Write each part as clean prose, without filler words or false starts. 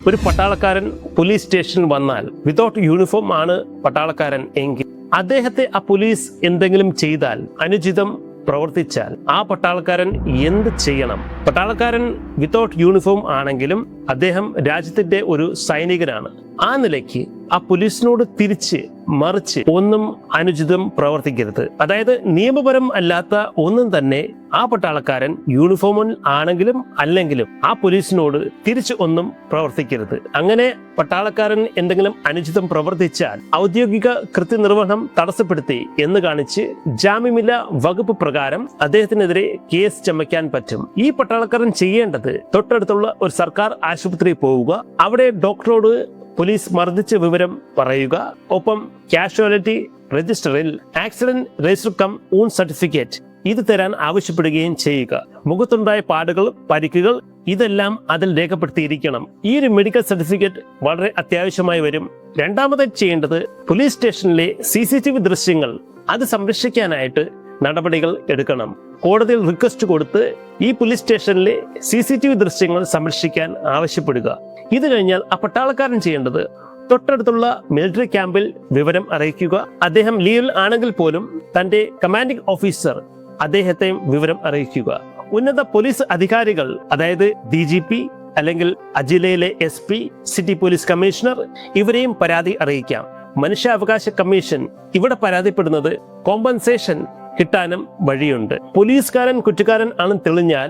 ഒരു പട്ടാളക്കാരൻ പോലീസ് സ്റ്റേഷനിൽ വന്നാൽ വിതൗട്ട് യൂണിഫോം ആണ് പട്ടാളക്കാരൻ എങ്കിൽ അദ്ദേഹത്തെ ആ പോലീസ് എന്തെങ്കിലും ചെയ്താൽ, അനുചിതം പ്രവർത്തിച്ചാൽ ആ പട്ടാളക്കാരൻ എന്ത് ചെയ്യണം? പട്ടാളക്കാരൻ വിതൗട്ട് യൂണിഫോം ആണെങ്കിലും അദ്ദേഹം രാജ്യത്തിന്റെ ഒരു സൈനികനാണ്. ആ നിലയ്ക്ക് ആ പോലീസിനോട് തിരിച്ച് മറിച്ച് ഒന്നും അനുചിതം പ്രവർത്തിക്കരുത്. അതായത് നിയമപരം അല്ലാത്ത ഒന്നും തന്നെ ആ പട്ടാളക്കാരൻ യൂണിഫോമിൽ ആണെങ്കിലും അല്ലെങ്കിലും ആ പോലീസിനോട് തിരിച്ച് ഒന്നും പ്രവർത്തിക്കരുത്. അങ്ങനെ പട്ടാളക്കാരൻ എന്തെങ്കിലും അനുചിതം പ്രവർത്തിച്ചാൽ ഔദ്യോഗിക കൃത്യനിർവഹണം തടസ്സപ്പെടുത്തി എന്ന് കാണിച്ച് ജാമ്യമില്ല വകുപ്പ് പ്രകാരം അദ്ദേഹത്തിനെതിരെ കേസ് ചമയ്ക്കാൻ പറ്റും. ഈ പട്ടാളക്കാരൻ ചെയ്യേണ്ടത് തൊട്ടടുത്തുള്ള ഒരു സർക്കാർ ആശുപത്രിയിൽ പോവുക, അവിടെ ഡോക്ടറോട് പോലീസ് മർദ്ദിച്ച വിവരം പറയുക, ഒപ്പം കാഷ്വാലിറ്റി രജിസ്റ്ററിൽ ആക്സിഡന്റ് രജിസ്റ്റർ കം ഊൺ സർട്ടിഫിക്കറ്റ് ഇത് തരാൻ ആവശ്യപ്പെടുകയും ചെയ്യുക. മുഖത്തുണ്ടായ പാടുകൾ, പരിക്കുകൾ ഇതെല്ലാം അതിൽ രേഖപ്പെടുത്തിയിരിക്കണം. ഈ ഒരു മെഡിക്കൽ സർട്ടിഫിക്കറ്റ് വളരെ അത്യാവശ്യമായി വരും. രണ്ടാമതായി ചെയ്യേണ്ടത് പോലീസ് സ്റ്റേഷനിലെ CCTV ദൃശ്യങ്ങൾ അത് സംരക്ഷിക്കാനായിട്ട് നടപടികൾ എടുക്കണം. കോടതിയിൽ റിക്വസ്റ്റ് കൊടുത്ത് ഈ പോലീസ് സ്റ്റേഷനിലെ CCTV ദൃശ്യങ്ങൾ സംരക്ഷിക്കാൻ ആവശ്യപ്പെടുക. ഇത് കഴിഞ്ഞാൽ ആ പട്ടാളക്കാരൻ ചെയ്യേണ്ടത് തൊട്ടടുത്തുള്ള മിലിറ്ററി ക്യാമ്പിൽ വിവരം അറിയിക്കുക. അദ്ദേഹം ലീവിൽ ആണെങ്കിൽ പോലും തന്റെ കമാൻഡിംഗ് ഓഫീസർ അദ്ദേഹത്തെയും വിവരം അറിയിക്കുക. ഉന്നത പോലീസ് അധികാരികൾ, അതായത് DGP അല്ലെങ്കിൽ ജില്ലയിലെ SP, സിറ്റി പോലീസ് കമ്മീഷണർ ഇവരെയും പരാതി അറിയിക്കാം. മനുഷ്യാവകാശ കമ്മീഷൻ ഇവിടെ പരാതിപ്പെടുന്നത് കോമ്പൻസേഷൻ കിട്ടാനും വഴിയുണ്ട്. പോലീസുകാരൻ കുറ്റക്കാരൻ ആണെന്ന് തെളിഞ്ഞാൽ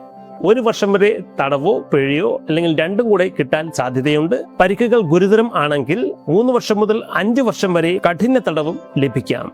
1 വർഷം വരെ തടവോ പിഴയോ അല്ലെങ്കിൽ രണ്ടും കൂടെ കിട്ടാൻ സാധ്യതയുണ്ട്. പരിക്കുകൾ ഗുരുതരം ആണെങ്കിൽ 3 വർഷം മുതൽ 5 വർഷം വരെ കഠിന തടവും ലഭിക്കാം.